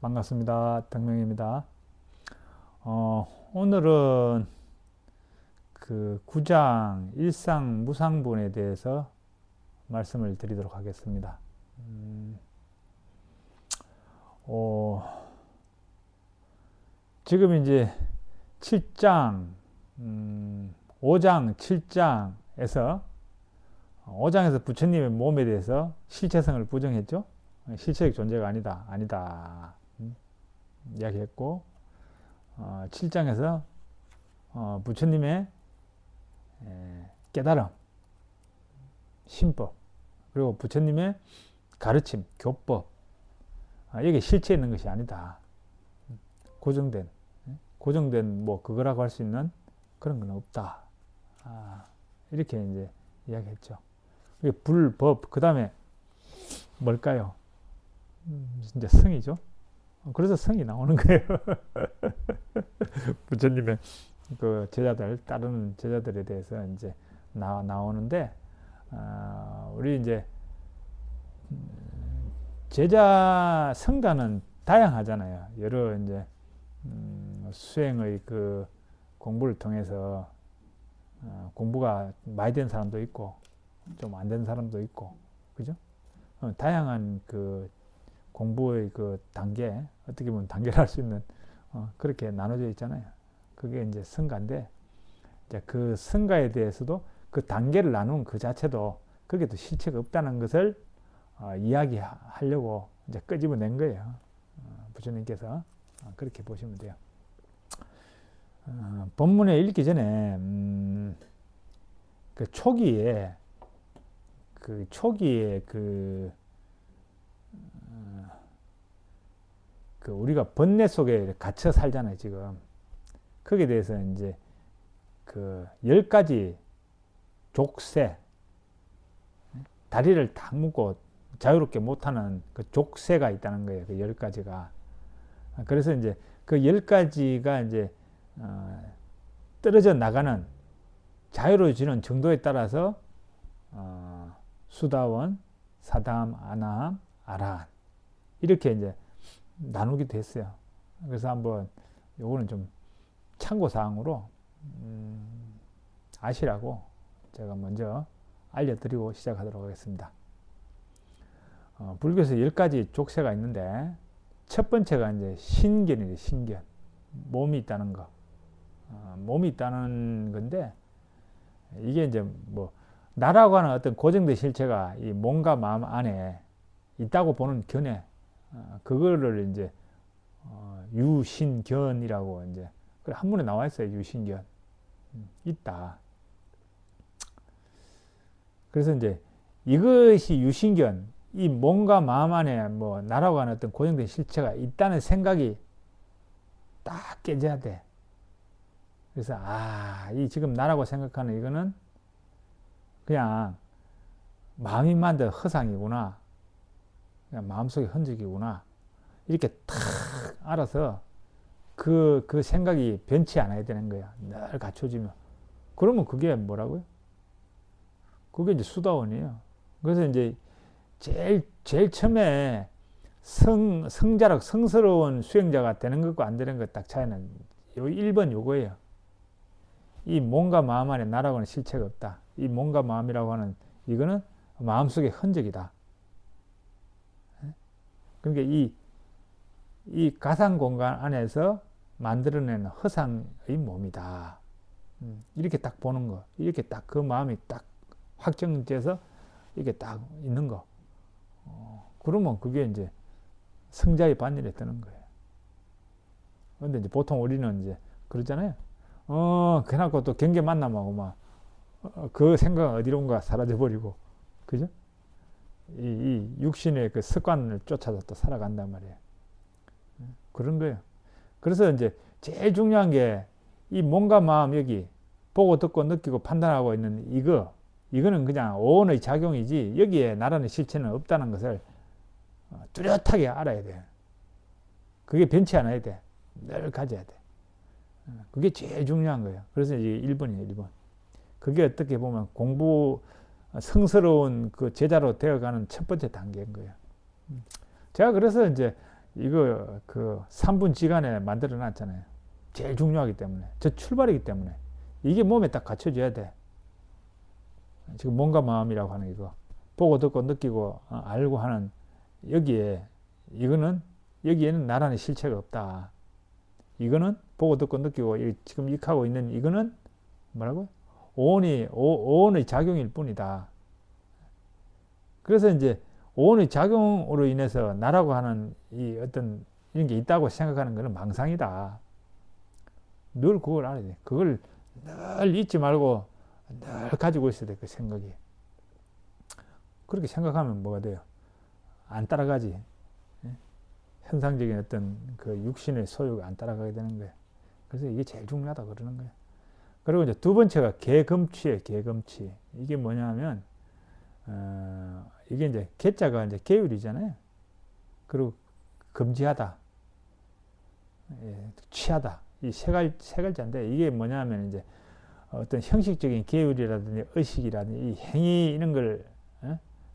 반갑습니다. 덕명입니다. 오늘은 그 구장 일상무상분에 대해서 말씀을 드리도록 하겠습니다. 지금 이제 7장, 5장, 7장에서 5장에서 부처님의 몸에 대해서 실체성을 부정했죠. 실체적 존재가 아니다. 이야기했고, 7장에서 부처님의 깨달음, 신법, 그리고 부처님의 가르침, 교법, 이게 실체 있는 것이 아니다. 고정된 뭐 그거라고 할 수 있는 그런 건 없다. 이렇게 이제 이야기했죠. 이게 불법, 그 다음에 뭘까요? 이제 성이죠. 그래서 성이 나오는 거예요. 부처님의 그 제자들, 따르는 제자들에 대해서 이제 나오는데, 우리 이제 제자 성단은 다양하잖아요. 여러 이제 수행의 그 공부를 통해서 공부가 많이 된 사람도 있고 좀 안 된 사람도 있고, 그죠? 다양한 그 공부의 그 단계, 어떻게 보면 단계를 할 수 있는 그렇게 나눠져 있잖아요. 그게 이제 성가인데, 이제 그 성가에 대해서도 그 단계를 나눈 그 자체도 그게 또 실체가 없다는 것을 이야기하려고 이제 끄집어낸 거예요. 부처님께서 그렇게 보시면 돼요. 본문에 읽기 전에 그 초기에 그 우리가 번뇌 속에 갇혀 살잖아요, 지금. 거기에 대해서 이제 그 10가지 족쇄, 다리를 딱 묶고 자유롭게 못하는 그 족쇄가 있다는 거예요, 그 10가지가. 그래서 이제 그 10가지가 이제 떨어져 나가는, 자유로워지는 정도에 따라서 수다원, 사담, 아나함, 아라한, 이렇게 이제 나누기도 했어요. 그래서 한번 요거는 좀 참고사항으로 아시라고 제가 먼저 알려드리고 시작하도록 하겠습니다. 불교에서 10가지 족쇄가 있는데, 첫 번째가 이제 신견이에요. 신견. 몸이 있다는 거. 몸이 있다는 건데, 이게 이제 뭐 나라고 하는 어떤 고정된 실체가 이 몸과 마음 안에 있다고 보는 견해, 그거를 이제 유신견이라고 이제 한문에 나와 있어요. 유신견. 있다. 그래서 이제 이것이 유신견, 이 몸과 마음 안에 뭐 나라고 하는 어떤 고정된 실체가 있다는 생각이 딱 깨져야 돼. 그래서 이 지금 나라고 생각하는 이거는 그냥 마음이 만든 허상이구나, 그냥 마음속의 흔적이구나, 이렇게 탁 알아서 그 생각이 변치 않아야 되는 거야. 늘 갖춰지면. 그러면 그게 뭐라고요? 그게 이제 수다원이에요. 그래서 이제 제일 처음에 성자락, 성스러운 수행자가 되는 것과 안 되는 것 딱 차이는 요 1번 요거예요. 이 몸과 마음 안에 나라고 하는 실체가 없다. 이 몸과 마음이라고 하는 이거는 마음속의 흔적이다. 그러니까 이 가상 공간 안에서 만들어내는 허상의 몸이다. 이렇게 딱 보는 거. 이렇게 딱 그 마음이 딱 확정돼서 이렇게 딱 있는 거. 그러면 그게 이제 성자의 반열에 드는 거예요. 근데 이제 보통 우리는 이제 그러잖아요. 그래갖고 또 경계 만남하고 막, 그 생각은 어디론가 사라져버리고, 그죠? 이 육신의 그 습관을 쫓아서 또 살아간단 말이에요. 그런 거예요. 그래서 이제 제일 중요한 게 이 몸과 마음, 여기 보고 듣고 느끼고 판단하고 있는 이거는 그냥 오온의 작용이지, 여기에 나라는 실체는 없다는 것을 뚜렷하게 알아야 돼. 그게 변치 않아야 돼. 늘 가져야 돼. 그게 제일 중요한 거예요. 그래서 이제 1번이에요, 1번. 그게 어떻게 보면 성스러운 그 제자로 되어가는 첫 번째 단계인 거예요. 제가 그래서 이제 이거 그 3분지간에 만들어 놨잖아요. 제일 중요하기 때문에. 저 출발이기 때문에. 이게 몸에 딱 갖춰져야 돼. 지금 몸과 마음이라고 하는 이거. 보고 듣고 느끼고 알고 하는 여기에 이거는 여기에는 나란히 실체가 없다. 이거는 보고 듣고 느끼고 지금 익하고 있는 이거는 뭐라고? 오온의 작용일 뿐이다. 그래서 이제 오온의 작용으로 인해서 나라고 하는 이 어떤 이런 게 있다고 생각하는 것은 망상이다. 늘 그걸 알아야 돼. 그걸 늘 잊지 말고 늘 가지고 있어야 돼. 그 생각이. 그렇게 생각하면 뭐가 돼요? 안 따라가지. 현상적인 어떤 그 육신의 소유가 안 따라가게 되는 거예요. 그래서 이게 제일 중요하다 그러는 거예요. 그리고 이제 두 번째가 개금치예요. 개금치. 이게 뭐냐면 이게 이제 개자가 이제 계율이잖아요. 그리고 금지하다, 취하다. 이 세 글자인데 이게 뭐냐면 이제 어떤 형식적인 계율이라든지 의식이라든지 이 행위 이런 걸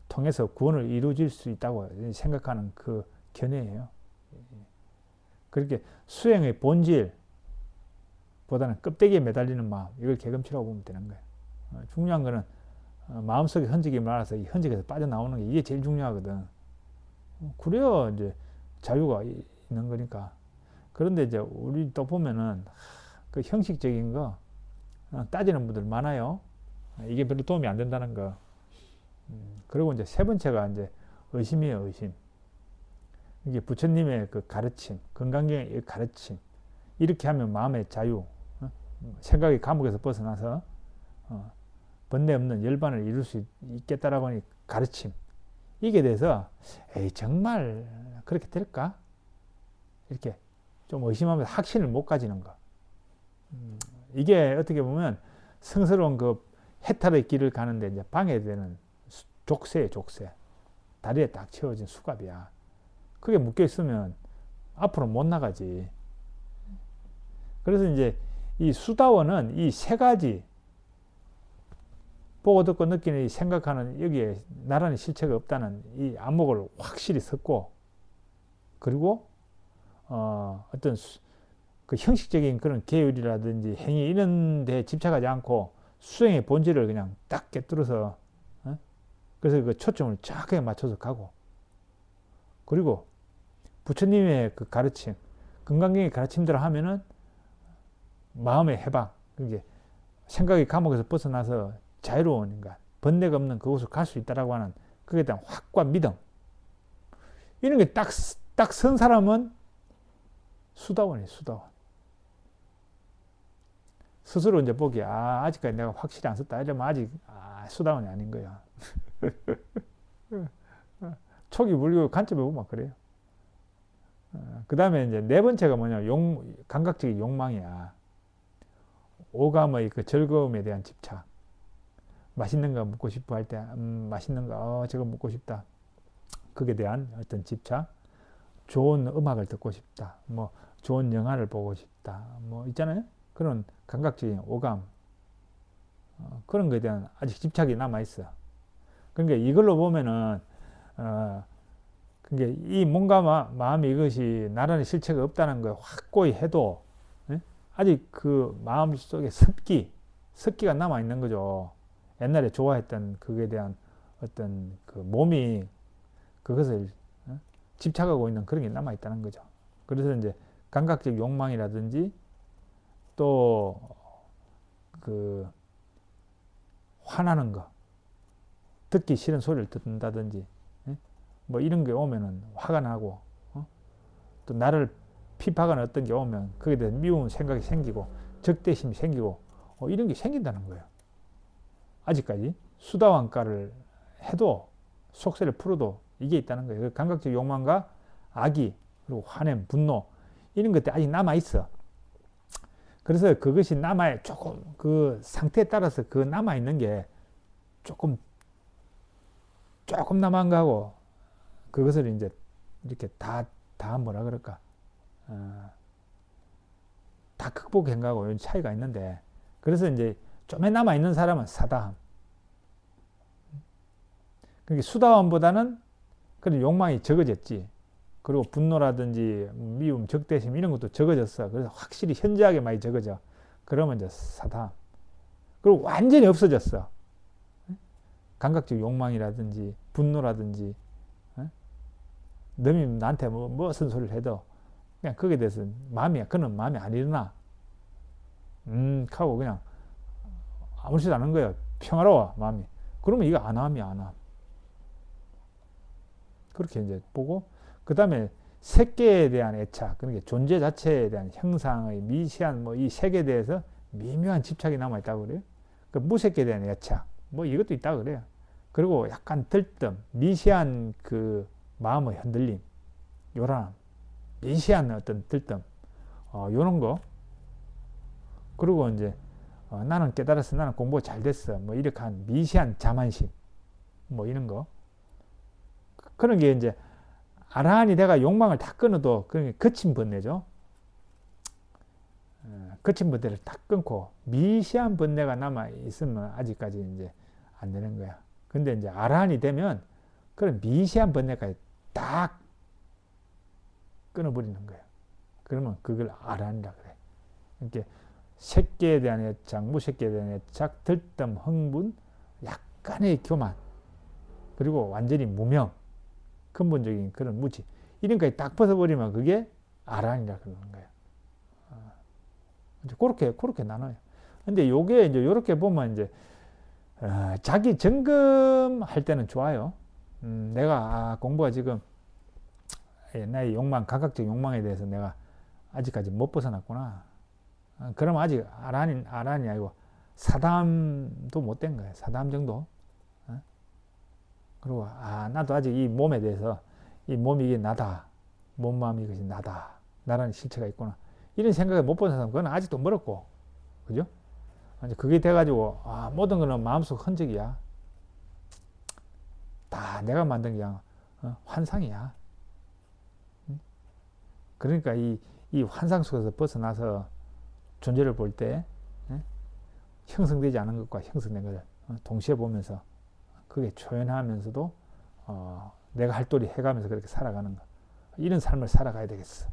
통해서 구원을 이루어질 수 있다고 생각하는 그 견해예요. 그렇게 수행의 본질보다는 껍데기에 매달리는 마음, 이걸 개금치라고 보면 되는 거예요. 중요한 거는 마음속에 흔적이 많아서 이 흔적에서 빠져나오는 게 이게 제일 중요하거든. 그래야 이제 자유가 있는 거니까. 그런데 이제 우리 또 보면은 그 형식적인 거 따지는 분들 많아요. 이게 별로 도움이 안 된다는 거. 그리고 이제 세 번째가 이제 의심이에요, 의심. 이게 부처님의 그 가르침, 건강경의 가르침. 이렇게 하면 마음의 자유, 생각의 감옥에서 벗어나서 번뇌 없는 열반을 이룰 수 있겠다라고 하는 가르침. 이게 돼서 에이 정말 그렇게 될까? 이렇게 좀 의심하면서 확신을 못 가지는 거. 이게 어떻게 보면 성스러운 그 해탈의 길을 가는데 이제 방해되는 족쇄예요, 족쇄. 다리에 딱 채워진 수갑이야. 그게 묶여 있으면 앞으로 못 나가지. 그래서 이제 이 수다원은 이 세 가지 보고 듣고 느끼는 이 생각하는 여기에 나란히 실체가 없다는 이 안목을 확실히 섞고, 그리고 어떤 그 형식적인 그런 계율이라든지 행위 이런 데 집착하지 않고 수행의 본질을 그냥 딱 꿰뚫어서 그래서 그 초점을 정확하게 맞춰서 가고, 그리고 부처님의 그 가르침, 건강경의 가르침대로 하면은 마음의 해방, 이게 생각의 감옥에서 벗어나서 자유로운 인간, 번뇌가 없는 그곳을 갈 수 있다라고 하는 그에 대한 확과 믿음, 이런 게 딱 선 사람은 수다원이에요, 수다원. 스스로 이제 보기에 아직까지 내가 확실히 안 썼다 이러면 아직 수다원이 아닌 거야. 촉이 물리고 관점에 보면 그래요. 그 다음에 이제 네 번째가 뭐냐, 감각적인 욕망이야. 오감의 그 즐거움에 대한 집착. 맛있는 거 먹고 싶어 할 때, 맛있는 거, 저거 먹고 싶다. 그에 대한 어떤 집착. 좋은 음악을 듣고 싶다. 뭐, 좋은 영화를 보고 싶다. 뭐, 있잖아요? 그런 감각적인 오감. 그런 거에 대한 아직 집착이 남아있어. 그러니까 이걸로 보면은, 그러니까 이 몸과 마음 이것이 나란히 실체가 없다는 걸 확고히 해도, 아직 그 마음 속에 습기가 남아있는 거죠. 옛날에 좋아했던 그에 대한 어떤 그 몸이 그것을 집착하고 있는 그런 게 남아있다는 거죠. 그래서 이제 감각적 욕망이라든지 또 그 화나는 거, 듣기 싫은 소리를 듣는다든지 뭐 이런 게 오면은 화가 나고 또 나를 핍박하는 어떤 게 오면 거기에 대해서 미운 생각이 생기고 적대심이 생기고 이런 게 생긴다는 거예요. 아직까지 수다왕가를 해도 속세를 풀어도 이게 있다는 거예요. 감각적 욕망과 악의, 그리고 화냄, 분노 이런 것들이 아직 남아있어. 그래서 그것이 조금 그 상태에 따라서 그 남아있는 게 조금 남은 거하고 그것을 이제 이렇게 다 뭐라 그럴까 다 극복한 거하고 이런 차이가 있는데, 그래서 이제 좀에 남아있는 사람은 사다함. 그러니까 수다함보다는 그런 욕망이 적어졌지. 그리고 분노라든지 미움, 적대심 이런 것도 적어졌어. 그래서 확실히 현저하게 많이 적어져. 그러면 이제 사담. 그리고 완전히 없어졌어. 감각적 욕망이라든지 분노라든지 너미 나한테 무슨 소리를 해도 그냥 거기에 대해서 그는 마음이 안 일어나. 하고 그냥 아무렇지도 않은 거예요. 평화로워 마음이. 그러면 이거 안함이야, 안함. 그렇게 이제 보고, 그 다음에 색계에 대한 애착, 그러니까 존재 자체에 대한 형상의 미시한 이 색에 대해서 미묘한 집착이 남아 있다고 그래요. 그 무색계에 대한 애착, 이것도 있다고 그래요. 그리고 약간 들뜸, 미시한 그 마음의 흔들림, 요란함, 미시한 어떤 들뜸, 요런 거. 그리고 이제 나는 깨달았어, 나는 공부 잘 됐어, 이렇게 한 미시한 자만심, 이런 거. 그런 게 이제 아라한이 내가 욕망을 다 끊어도 그게 거친 번뇌죠. 거친 번뇌를 딱 끊고 미시한 번뇌가 남아 있으면 아직까지 이제 안 되는 거야. 근데 이제 아라한이 되면 그런 미시한 번뇌까지 딱 끊어버리는 거야. 그러면 그걸 아라한이라 그래. 이렇게 색계에 대한 애착, 무색계에 대한 애착, 들뜸, 흥분, 약간의 교만, 그리고 완전히 무명, 근본적인 그런 무지, 이런 거에 딱 벗어버리면 그게 아라한이라 그러는 거예요. 그렇게 나눠요. 근데 요게 이제 요렇게 보면 이제 자기 점검할 때는 좋아요. 내가 공부가 지금 나의 욕망, 감각적 욕망에 대해서 내가 아직까지 못 벗어났구나. 그러면 아직 아란이 아니고 사담도 못 된 거예요. 사담 정도. 그리고 나도 아직 이 몸에 대해서, 이 몸이 이게 나다, 몸, 마음 이것이 나다, 나라는 실체가 있구나, 이런 생각을 못 벗어나면 그건 아직도 멀었고, 그죠? 그게 돼가지고 모든 거는 마음속 흔적이야. 다 내가 만든 게 환상이야. 그러니까 이 환상 속에서 벗어나서 존재를 볼 때 형성되지 않은 것과 형성된 것을 동시에 보면서 그게 초연하면서도 내가 할 도리 해가면서 그렇게 살아가는 거, 이런 삶을 살아가야 되겠어.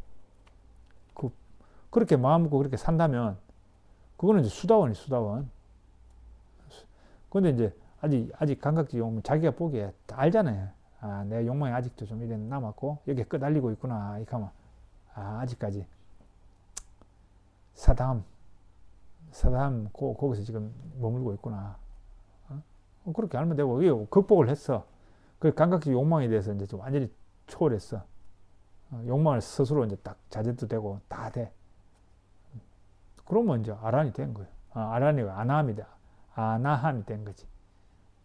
그렇게 마음 먹고 그렇게 산다면 그거는 이제 수다원이 수다원. 근데 이제 아직 감각적 욕망, 자기가 보기에 다 알잖아요. 내 욕망이 아직도 좀 이래 남았고 여기에 끄달리고 있구나. 이렇게 하면 아직까지 사담 거기서 지금 머물고 있구나. 그렇게 알면 되고, 이게 극복을 했어. 그 감각적 욕망에 대해서 이제 좀 완전히 초월했어. 욕망을 스스로 이제 딱 자제도 되고 다 돼. 그러면 이제 아란이 된 거예요. 아란이가 아나함이 된 거지.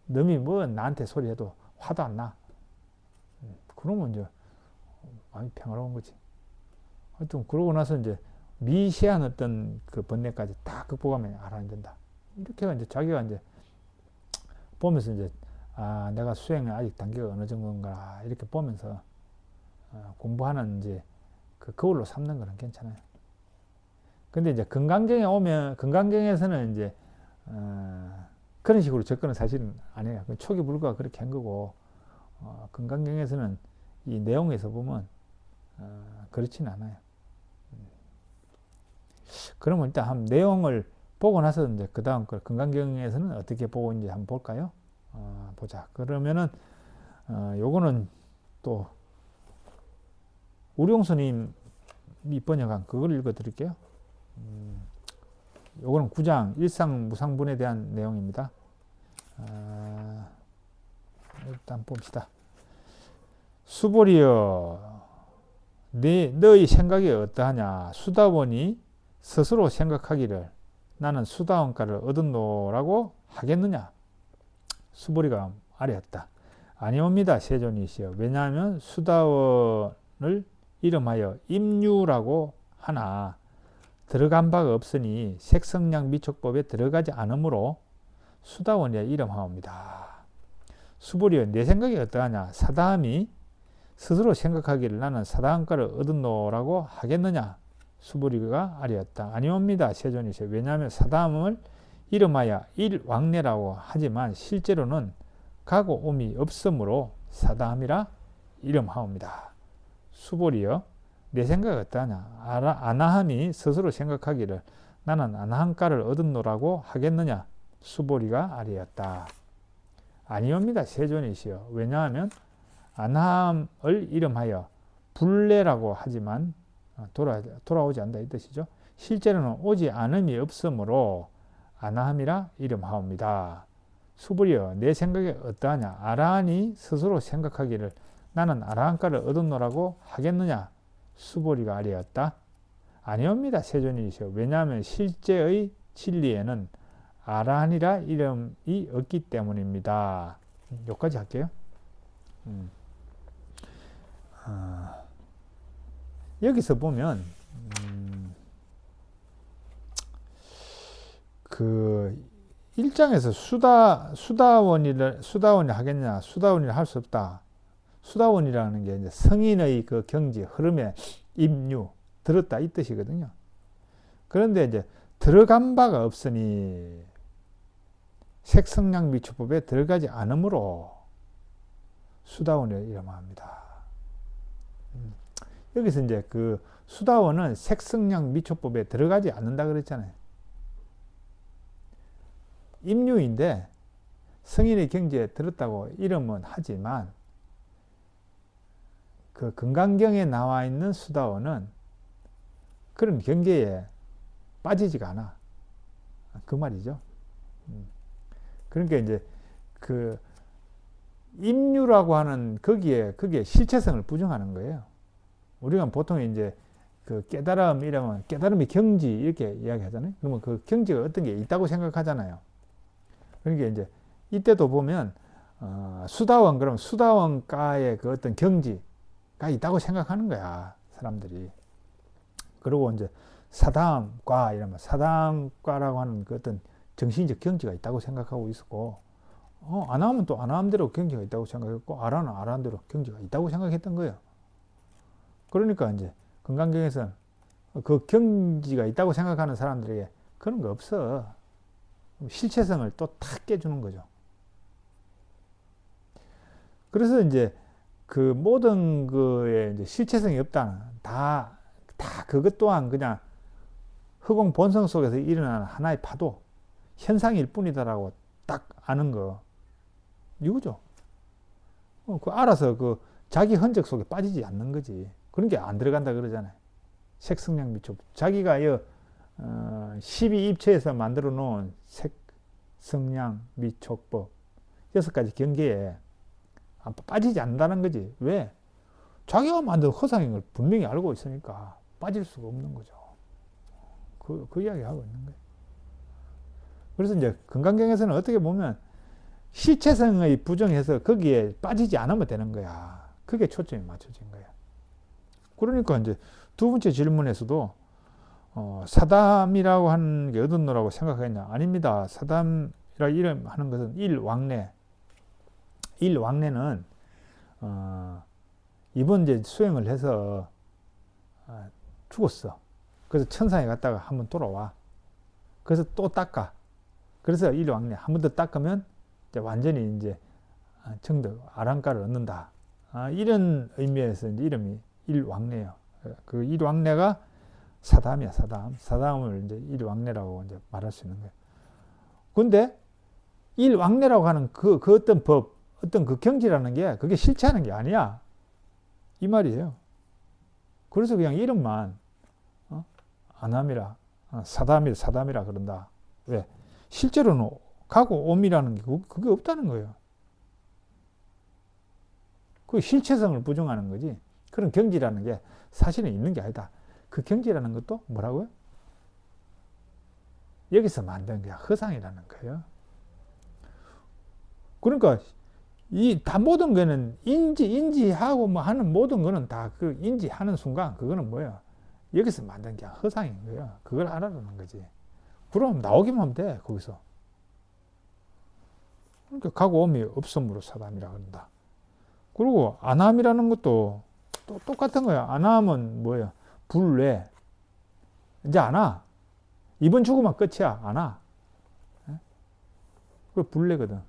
남이 나한테 소리해도 화도 안 나. 그러면 이제 많이 평화로운 거지. 하여튼 그러고 나서 이제 미세한 어떤 그 번뇌까지 다 극복하면 아란이 된다. 이렇게 이제 자기가 이제 보면서 이제 내가 수행에 아직 단계가 어느 정도인가 이렇게 보면서 공부하는 이제 그 거울로 삼는 거는 괜찮아요. 근데 이제 건강경에서는 이제 그런 식으로 접근은 사실은 안 해요. 초기 불가가 그렇게 한 거고, 건강경에서는 이 내용에서 보면 그렇지는 않아요. 그러면 일단 한 내용을 보고 나서 이제 그 다음 걸 건강경에서는 어떻게 보고 있는지 한번 볼까요? 보자. 그러면은 요거는 또 우룡 스님이 번역한 그걸 읽어 드릴게요. 요거는 9장 일상무상분에 대한 내용입니다. 일단 봅시다. 수보리여, 너의 생각이 어떠하냐? 수다원이 스스로 생각하기를 나는 수다원가를 얻었노라고 하겠느냐? 수보리가 아뢰었다. 아니옵니다, 세존이시여. 왜냐하면 수다원을 이름하여 임유라고 하나 들어간 바가 없으니 색성량 미촉법에 들어가지 않으므로 수다원이라 이름하옵니다. 수보리여, 내 생각이 어떠하냐? 사다함이 스스로 생각하기를 나는 사다함가를 얻었노라고 하겠느냐? 수보리가 아뢰었다. 아니옵니다, 세존이시여. 왜냐하면 사다함을 이름하여 일왕래라고 하지만 실제로는 가고 옴이 없으므로 사다함이라 이름하옵니다. 수보리여 내 생각이 어떠하냐 아나함이 스스로 생각하기를 나는 아나함가를 얻었노라고 하겠느냐 수보리가 아리였다. 아니옵니다. 세존이시여. 왜냐하면 아나함을 이름하여 불례라고 하지만 돌아오지 않는다 이 뜻이죠. 실제로는 오지 않음이 없으므로 아나함이라 이름하옵니다. 수불이여 내 생각에 어떠하냐 아라한이 스스로 생각하기를 나는 아라한가를 얻었노라고 하겠느냐 수보리가 아리였다. 아니옵니다. 세존이시여. 왜냐하면 실제의 진리에는 아라한이라 이름이 없기 때문입니다. 여기까지 할게요. 여기서 보면 그 1장에서 수다원이 하겠냐 수다원이라 할 수 없다. 수다원이라는 게 이제 성인의 그 경지 흐름에 입류 들었다 이 뜻이거든요. 그런데 이제 들어간 바가 없으니 색성량 미추법에 들어가지 않으므로 수다원을 이름합니다. 여기서 이제 그 수다원은 색성량 미추법에 들어가지 않는다 그랬잖아요. 입류인데 성인의 경지에 들었다고 이름은 하지만 그 금강경에 나와 있는 수다원은 그런 경계에 빠지지가 않아. 그 말이죠. 그러니까 이제 그 입류라고 하는 거기에 실체성을 부정하는 거예요. 우리가 보통 이제 그 깨달음 이러면 깨달음의 경지 이렇게 이야기하잖아요. 그러면 그 경지가 어떤 게 있다고 생각하잖아요. 그러니까 이제 이때도 보면 수다원 그러면 수다원가의 그 어떤 경지가 있다고 생각하는 거야 사람들이. 그리고 이제 사다음과 이러면 사다음과라고 하는 그 어떤 정신적 경지가 있다고 생각하고 있었고 아나함은 또 아나함대로 경지가 있다고 생각했고 아라는 아라함대로 경지가 있다고 생각했던 거예요. 그러니까 이제 금강경에서는 그 경지가 있다고 생각하는 사람들에게 그런 거 없어. 실체성을 또 탁 깨주는 거죠. 그래서 이제 그 모든 거에 이제 실체성이 없다는 다 그것 또한 그냥 허공 본성 속에서 일어나는 하나의 파도 현상일 뿐이다라고 딱 아는 거 이거죠. 그 알아서 그 자기 흔적 속에 빠지지 않는 거지. 그런 게 안 들어간다 그러잖아요. 색성량 미촉 자기가 12입체에서 만들어 놓은 색, 성량, 미촉법 6가지 경계에 빠지지 않는다는 거지. 왜? 자기가 만든 허상인 걸 분명히 알고 있으니까 빠질 수가 없는 거죠. 그 이야기 하고 있는 거예요. 그래서 이제 금강경에서는 어떻게 보면 실체성의 부정해서 거기에 빠지지 않으면 되는 거야. 그게 초점이 맞춰진 거야. 그러니까 이제 두 번째 질문에서도 사담이라고 하는 게 얻었노라고 생각하겠냐? 아닙니다. 사담이라 이름 하는 것은 일왕래. 일왕래는 이번 이제 수행을 해서 죽었어. 그래서 천상에 갔다가 한번 돌아와. 그래서 또 닦아. 그래서 일왕래 한 번 더 닦으면 이제 완전히 이제 정덕 아랑가를 얻는다. 이런 의미에서 이제 이름이 일왕래요. 그 일왕래가 사담이야, 사담. 사담을 이제 일왕래라고 이제 말할 수 있는 거예요. 근데 일왕래라고 하는 그 어떤 법, 어떤 그 경지라는 게 그게 실체하는 게 아니야. 이 말이에요. 그래서 그냥 이름만 아남이라, 사담이라 그런다. 왜? 실제로는 가고 옴이라는 게 그게 없다는 거예요. 그 실체성을 부정하는 거지. 그런 경지라는 게 사실은 있는 게 아니다. 그 경지라는 것도 뭐라고요? 여기서 만든 게 허상이라는 거예요. 그러니까 다 모든 거는 인지하고 뭐 하는 모든 거는 다 그 인지하는 순간 그거는 뭐예요? 여기서 만든 게 허상인 거예요. 그걸 알아라는 거지. 그럼 나오기만 하면 돼, 거기서. 그러니까 가고 옴이 없음으로 사담이라고 한다. 그리고 안함이라는 것도 또 똑같은 거야. 안함은 뭐예요? 불외. 이제 안 와. 이번 죽으면 끝이야. 안 와. 그 불외거든.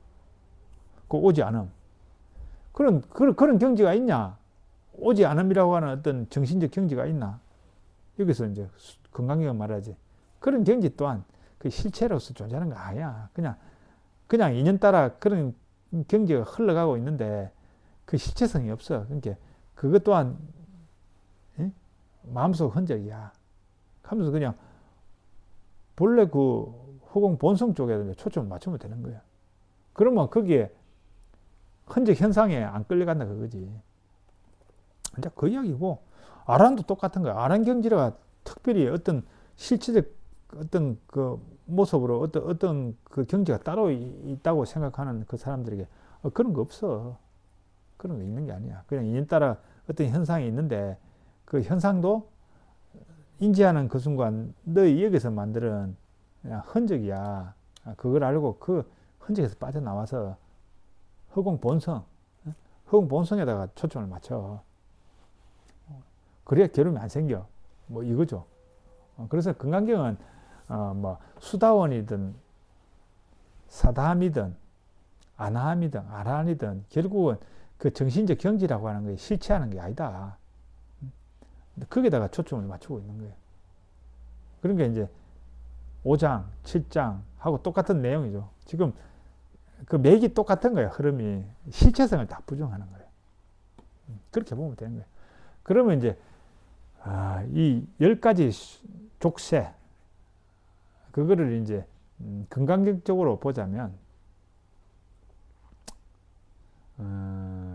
그 오지 않음. 그런 경지가 있냐? 오지 않음이라고 하는 어떤 정신적 경지가 있나? 여기서 이제 건강경은 말하지. 그런 경지 또한 그 실체로서 존재하는 거 아니야. 그냥 인연따라 그런 경지가 흘러가고 있는데 그 실체성이 없어. 그러니까 그것 또한 마음속 흔적이야. 하면서 그냥 본래 그 허공 본성 쪽에 초점을 맞추면 되는 거야. 그러면 거기에 흔적 현상에 안 끌려간다 그거지. 이제 그 이야기고, 아란도 똑같은 거야. 아란 경지가 특별히 어떤 실체적 어떤 그 모습으로 어떤 그 경지가 따로 있다고 생각하는 그 사람들에게 그런 거 없어. 그런 거 있는 게 아니야. 그냥 인연 따라 어떤 현상이 있는데 그 현상도 인지하는 그 순간 너희 여기서 만드는 그냥 흔적이야. 그걸 알고 그 흔적에서 빠져나와서 허공 본성, 허공 본성에다가 초점을 맞춰. 그래야 괴로움이 안 생겨. 뭐 이거죠. 그래서 건강경은 뭐 수다원이든 사다함이든 아나함이든 아란이든 결국은 그 정신적 경지라고 하는 게 실체하는 게 아니다. 거기다가 초점을 맞추고 있는 거예요. 그러니까 이제 5장, 7장 하고 똑같은 내용이죠. 지금 그 맥이 똑같은 거예요. 흐름이. 실체성을 다 부정하는 거예요. 그렇게 보면 되는 거예요. 그러면 이제 이 10가지 족쇄 그거를 이제 건강적으로 보자면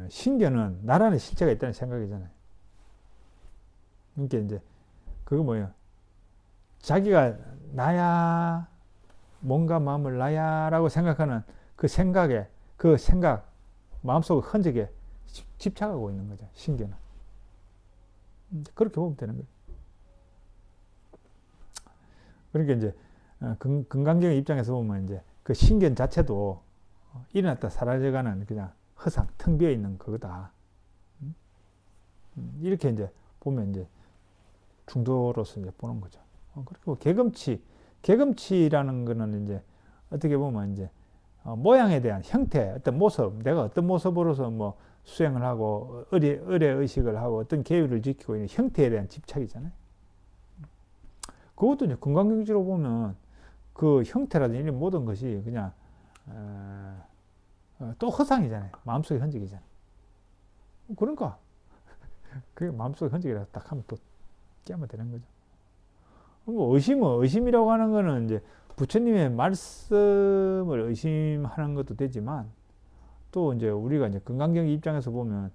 신견은 나라는 실체가 있다는 생각이잖아요. 그러니까 이제 그거 뭐예요? 자기가 나야 뭔가 마음을 나야라고 생각하는 그 생각 마음속 흔적에 집착하고 있는 거죠. 신견은. 그렇게 보면 되는 거예요. 그러니까 이제 건강경의 입장에서 보면 이제 그 신견 자체도 일어났다 사라져가는 그냥 허상, 텅 비어 있는 그거다. 이렇게 이제 보면 이제 중도로서 이제 보는 거죠. 그리고 개금치라는 거는 이제 어떻게 보면 이제 모양에 대한 형태, 어떤 모습, 내가 어떤 모습으로서 뭐 수행을 하고 의례 의식을 하고 어떤 계율을 지키고 있는 형태에 대한 집착이잖아요. 그것도 이제 건강경지로 보면 그 형태라든지 이런 모든 것이 그냥 또 허상이잖아요. 마음속의 흔적이잖아요. 그러니까 그게 마음속의 흔적이라 딱 하면 또 깨면 되는 거죠. 뭐 의심이라고 하는 거는 이제 부처님의 말씀을 의심하는 것도 되지만 또 이제 우리가 이제 건강경 입장에서 보면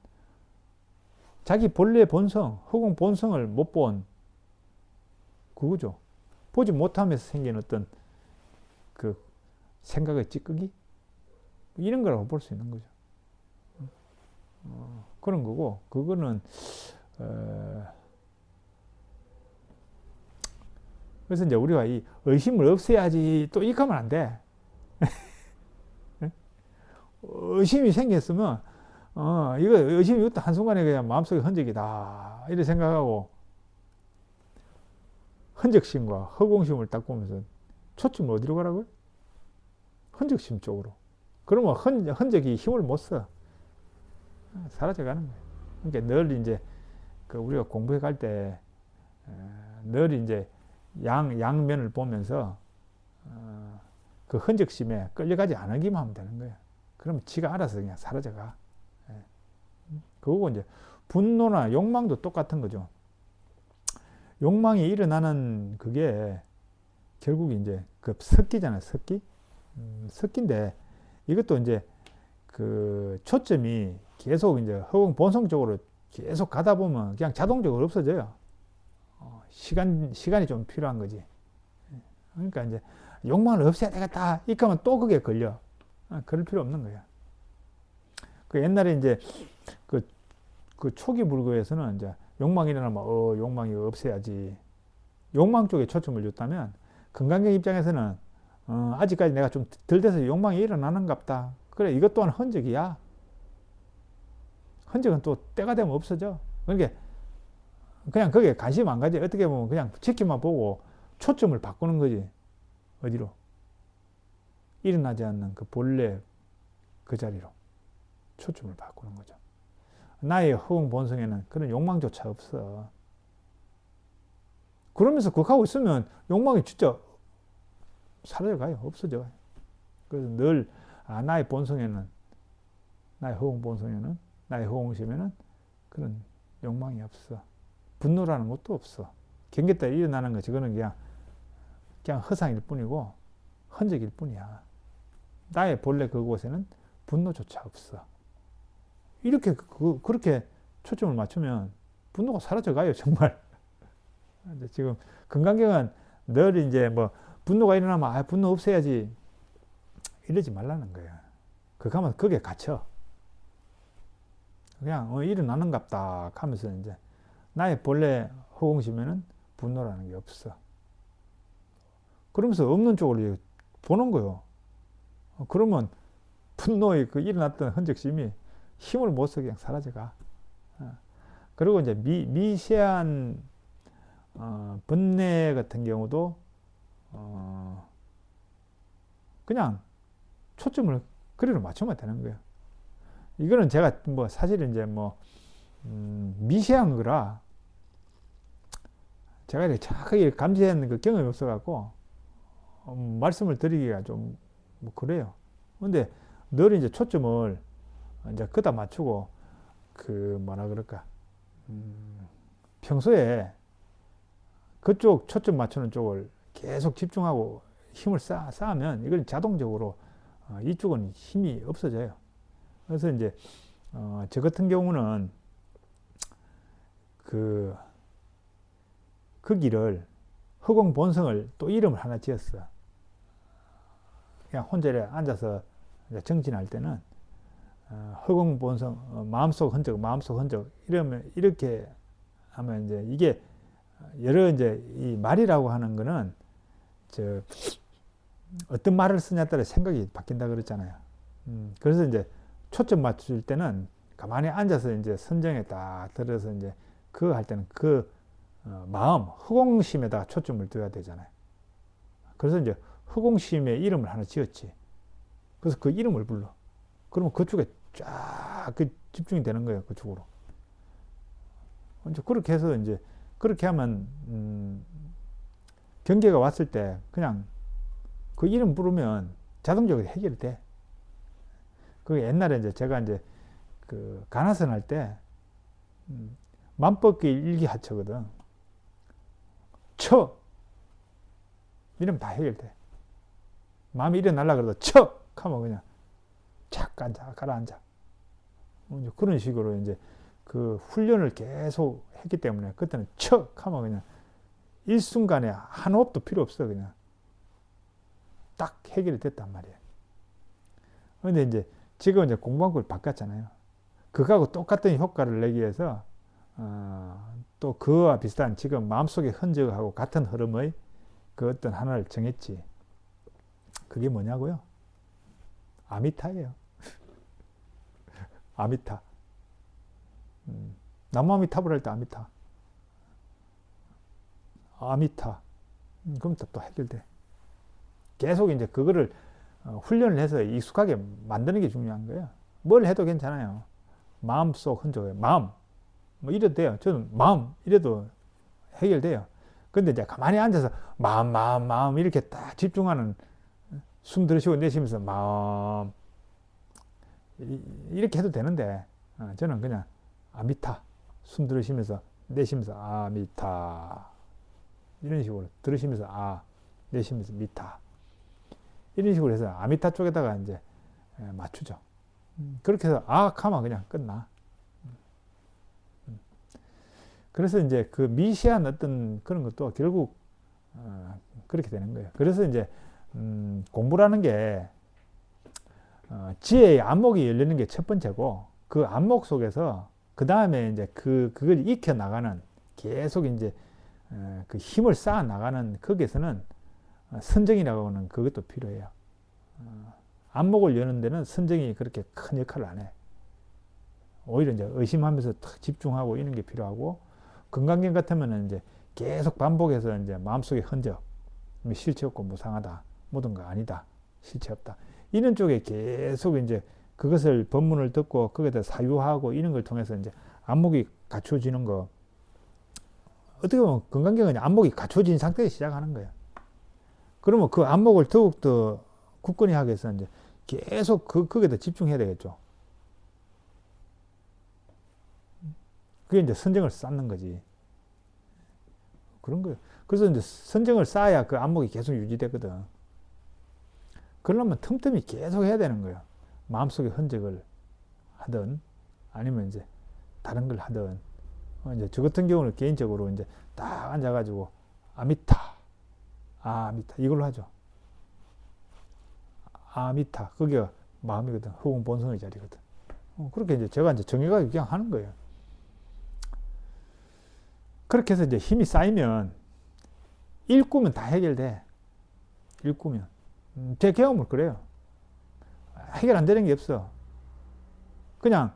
자기 본래 본성, 허공 본성을 못 본 그거죠. 보지 못하면서 생긴 어떤 그 생각의 찌꺼기 이런 거라고 볼 수 있는 거죠. 그런 거고 그거는 그래서 이제 우리가 이 의심을 없애야지 또 이렇게 하면 안 돼. 의심이 생겼으면 이거 의심이 이것도 한순간에 그냥 마음속의 흔적이다 이렇게 생각하고 흔적심과 허공심을 딱 보면서 초점을 어디로 가라고요? 흔적심 쪽으로. 그러면 흔적이 힘을 못 써. 사라져가는 거예요. 그러니까 늘 이제 그 우리가 공부해 갈 때 늘 이제 양면을 보면서 그 흔적심에 끌려가지 않기만 하면 되는 거예요. 그러면 지가 알아서 그냥 사라져가. 그거고 이제 분노나 욕망도 똑같은 거죠. 욕망이 일어나는 그게 결국 이제 그 습기잖아요. 습기. 습기인데 이것도 이제 그 초점이 계속 이제 허공 본성 쪽으로 계속 가다 보면 그냥 자동적으로 없어져요. 시간이 좀 필요한 거지. 그러니까 이제 욕망을 없애야 되겠다. 이렇게 하면 또 그게 걸려. 그럴 필요 없는 거야. 그 옛날에 이제 그 초기 불교에서는 이제 욕망이 일어나면 욕망이 없애야지. 욕망 쪽에 초점을 줬다면 건강경 입장에서는 아직까지 내가 좀 덜 돼서 욕망이 일어나는갑다. 그래 이것 또한 흔적이야. 흔적은 또 때가 되면 없어져. 그러니까 그냥 거기에 관심 안 가지. 어떻게 보면 그냥 지켜만 보고 초점을 바꾸는 거지. 어디로? 일어나지 않는 그 본래 그 자리로 초점을 바꾸는 거죠. 나의 허공 본성에는 그런 욕망조차 없어. 그러면서 그거 하고 있으면 욕망이 진짜 사라져가요. 없어져요. 그래서 늘 나의 본성에는, 나의 허공 본성에는, 나의 허공심에는 그런 욕망이 없어. 분노라는 것도 없어. 경계 따라 일어나는 거 저거는 그냥 허상일 뿐이고 흔적일 뿐이야. 나의 본래 그곳에는 분노조차 없어. 이렇게 그렇게 초점을 맞추면 분노가 사라져가요, 정말. 지금 금강경은 늘 이제 뭐 분노가 일어나면 분노 없애야지 이러지 말라는 거야. 그거 하면 거기에 갇혀. 그냥 일어나는갑다 하면서 이제 나의 본래 허공심에는 분노라는 게 없어. 그러면서 없는 쪽으로 보는 거요. 그러면 분노의 그 일어났던 흔적심이 힘을 못 써 그냥 사라져가. 그리고 이제 미세한 번뇌 같은 경우도 그냥 초점을 그리로 맞추면 되는 거예요. 이거는 제가 뭐 사실 이제 뭐 미세한 거라 제가 이렇게 정확하게 감지하는 그 경험이 없어갖고 말씀을 드리기가 좀 뭐 그래요. 근데 늘 이제 초점을 이제 그다 맞추고 그 뭐라 그럴까 평소에 그쪽 초점 맞추는 쪽을 계속 집중하고 힘을 쌓으면 이건 자동적으로 이쪽은 힘이 없어져요. 그래서 이제 저 같은 경우는 그 길을 허공 본성을 또 이름을 하나 지었어. 그냥 혼자 앉아서 정진할 때는 허공 본성, 마음속 흔적, 마음속 흔적 이러면 이렇게 하면 이제 이게 여러 이제 이 말이라고 하는 거는 어떤 말을 쓰냐에 따라 생각이 바뀐다 그랬잖아요. 그래서 이제 초점 맞출 때는 가만히 앉아서 이제 선정에 딱 들어서 이제 그거 할 때는 마음, 허공심에다가 초점을 둬야 되잖아요. 그래서 이제 허공심의 이름을 하나 지었지. 그래서 그 이름을 불러. 그러면 그쪽에 쫙 집중이 되는 거예요. 그쪽으로. 이제 그렇게 해서 이제 그렇게 하면 경계가 왔을 때 그냥 그 이름 부르면 자동적으로 해결이 돼. 그 옛날에 이제 제가 이제 그 간화선 할 때 맘벗기 일기하처거든. 쳐! 이러면 다 해결돼. 마음이 일어나려고 그래도 쳐! 하면 그냥 착 가라앉아. 이제 그런 식으로 이제 그 훈련을 계속 했기 때문에 그때는 쳐! 하면 그냥 일순간에 한 호흡도 필요 없어. 그냥 딱 해결이 됐단 말이에요. 근데 이제 지금 이제 공부방법을 바꿨잖아요. 그거하고 똑같은 효과를 내기 위해서 또 그와 비슷한 지금 마음속의 흔적하고 같은 흐름의 그 어떤 하나를 정했지. 그게 뭐냐고요? 아미타예요. 아미타. 나무아미타불 할 때 아미타. 아미타. 그럼 또 해결돼. 계속 이제 그거를 훈련을 해서 익숙하게 만드는 게 중요한 거예요. 뭘 해도 괜찮아요. 마음속 흔적이에요. 마음. 뭐 이래도 돼요. 저는 마음 이래도 해결돼요. 근데 이제 가만히 앉아서 마음 이렇게 딱 집중하는 숨 들이쉬고 내쉬면서 마음 이렇게 해도 되는데 저는 그냥 아미타 숨 들이쉬면서 내쉬면서 아미타 이런 식으로 들으시면서 내쉬면서 미타 이런 식으로 해서 아미타 쪽에다가 이제 맞추죠. 그렇게 해서 하면 그냥 끝나. 그래서 이제 그 미시한 어떤 그런 것도 결국 그렇게 되는 거예요. 그래서 이제 공부라는 게 지혜의 안목이 열리는 게 첫 번째고 그 안목 속에서 그 다음에 이제 그걸 익혀 나가는 계속 이제 그 힘을 쌓아 나가는 거기에서는 선정이라고 하는 그것도 필요해요. 안목을 여는 데는 선정이 그렇게 큰 역할을 안 해. 오히려 이제 의심하면서 탁 집중하고 이런 게 필요하고 건강경 같으면은 이제 계속 반복해서 이제 마음속의 흔적, 실체 없고 무상하다, 모든 거 아니다, 실체 없다. 이런 쪽에 계속 이제 그것을 법문을 듣고 거기다 사유하고 이런 걸 통해서 이제 안목이 갖춰지는 거. 어떻게 보면 건강경은 안목이 갖춰진 상태에서 시작하는 거예요. 그러면 그 안목을 더욱더 굳건히 하기 위해서 이제 계속 거기다 집중해야 되겠죠. 그게 이제 선정을 쌓는 거지. 그런 거예요. 그래서 이제 선정을 쌓아야 그 안목이 계속 유지되거든. 그러려면 틈틈이 계속 해야 되는 거예요. 마음속에 흔적을 하든 아니면 이제 다른 걸 하든. 이제 저 같은 경우는 개인적으로 이제 딱 앉아가지고 아미타, 아미타 이걸로 하죠. 아미타 그게 마음이거든. 허공 본성의 자리거든. 그렇게 이제 제가 이제 정해가지고 그냥 하는 거예요. 그렇게 해서 이제 힘이 쌓이면 일꾸면 다 해결돼. 일꾸면. 제 경험은 그래요. 해결 안 되는 게 없어. 그냥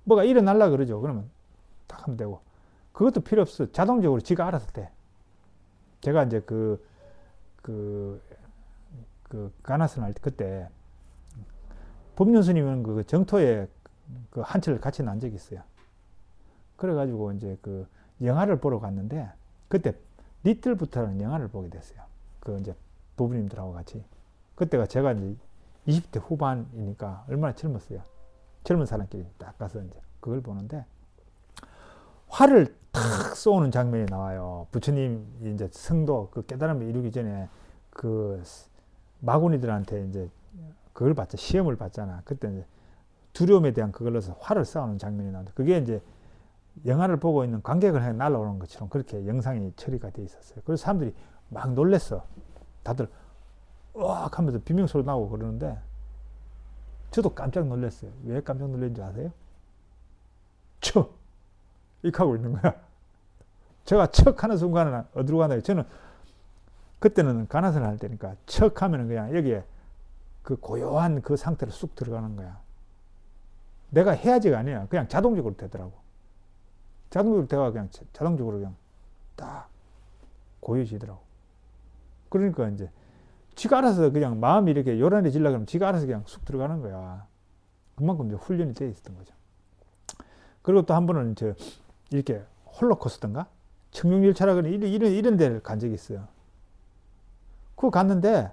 뭐가 일어나려고 그러죠. 그러면 딱 하면 되고. 그것도 필요 없어. 자동적으로 지가 알아서 돼. 제가 이제 가나선 할 때 그때 법륜 스님은 그 정토에 그 한철 같이 난 적이 있어요. 그래가지고 이제 그 영화를 보러 갔는데 그때 니틀부터는 영화를 보게 됐어요. 그 이제 부부님들하고 같이. 그때가 제가 이제 20대 후반이니까 얼마나 젊었어요. 젊은 사람끼리 딱 가서 이제 그걸 보는데 활을 탁 쏘는 장면이 나와요. 부처님 이제 성도 그 깨달음을 이루기 전에 그 마구니들한테 이제 그걸 받자 시험을 받잖아. 그때 이제 두려움에 대한 그걸로서 활을 쏘는 장면이 나오는데 그게 이제 영화를 보고 있는 관객을 향해 날아오는 것처럼 그렇게 영상이 처리가 돼 있었어요. 그래서 사람들이 막 놀랬어. 다들 으악 하면서 비명소리 나고 그러는데 저도 깜짝 놀랐어요. 왜 깜짝 놀랐는지 아세요? 척! 이렇게 하고 있는 거야. 제가 척 하는 순간은 어디로 가나요? 저는 그때는 가나선을 할 때니까 척 하면은 그냥 여기에 그 고요한 그 상태로 쑥 들어가는 거야. 내가 해야지가 아니야. 그냥 자동적으로 되더라고. 자동적으로 되가 그냥 자동적으로 그냥 딱 고요지더라고. 그러니까 이제 지가 알아서 그냥 마음이 이렇게 요란해지려고 하면 지가 알아서 그냥 쑥 들어가는 거야. 그만큼 이제 훈련이 돼 있었던 거죠. 그리고 또 한 번은 이렇게 홀로코스터인가? 청룡열차라고 이런 데를 간 적이 있어요. 그거 갔는데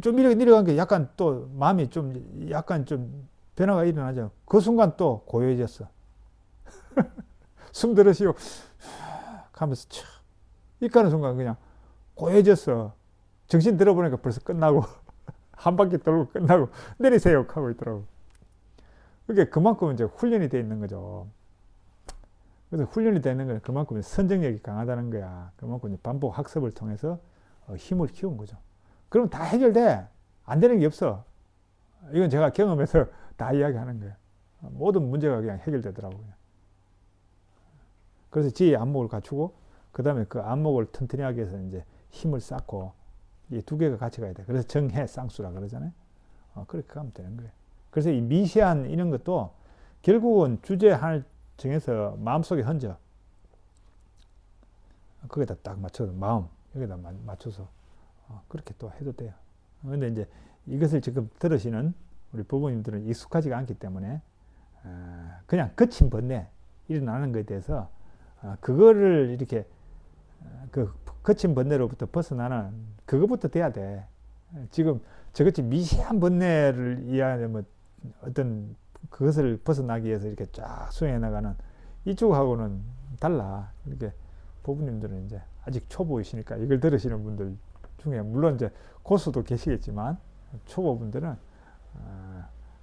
좀 이렇게 내려간 게 약간 또 마음이 좀 약간 좀 변화가 일어나죠. 그 순간 또 고요해졌어. 숨 들으시고 하면서 촥 이까는 순간 그냥 고요해졌어. 정신 들어보니까 벌써 끝나고 한 바퀴 돌고 끝나고 내리세요 하고 있더라고. 그게 그만큼 이제 훈련이 돼 있는 거죠. 그래서 훈련이 되는 건 그만큼 선정력이 강하다는 거야. 그만큼 이제 반복 학습을 통해서 힘을 키운 거죠. 그럼 다 해결돼. 안 되는 게 없어. 이건 제가 경험해서 다 이야기하는 거예요. 모든 문제가 그냥 해결되더라고요. 그래서 지혜의 안목을 갖추고 그 다음에 그 안목을 튼튼히 하기 위해서 이제 힘을 쌓고 이 두 개가 같이 가야 돼. 그래서 정해 쌍수라 그러잖아요. 그렇게 가면 되는 거예요. 그래서 이 미시한 이런 것도 결국은 주제 하나를 정해서 마음속에 흔적 거기다 딱 맞춰서 마음 여기다 맞춰서 그렇게 또 해도 돼요. 그런데 이제 이것을 지금 들으시는 우리 부모님들은 익숙하지가 않기 때문에 그냥 거친 번뇌 일어나는 것에 대해서 그거를 이렇게 그 거친 번뇌로부터 벗어나는 그거부터 돼야 돼. 지금 저같이 미세한 번뇌를 이해하려면 어떤 그것을 벗어나기 위해서 이렇게 쫙 수행해 나가는 이쪽하고는 달라. 이렇게 부부님들은 이제 아직 초보이시니까 이걸 들으시는 분들 중에 물론 이제 고수도 계시겠지만 초보분들은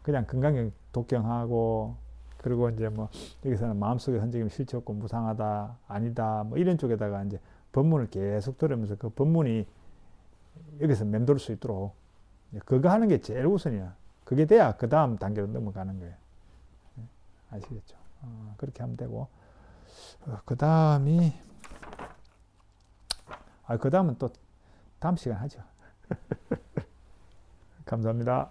그냥 건강경 독경하고 그리고 이제 뭐 여기서는 마음속에 흔적이 실체 없고 무상하다 아니다 뭐 이런 쪽에다가 이제 법문을 계속 들으면서 그 법문이 여기서 맴돌 수 있도록 그거 하는 게 제일 우선이야. 그게 돼야 그 다음 단계로 넘어가는 거예요. 아시겠죠? 그렇게 하면 되고 그 다음이 그 다음은 또 다음 시간 하죠. 감사합니다.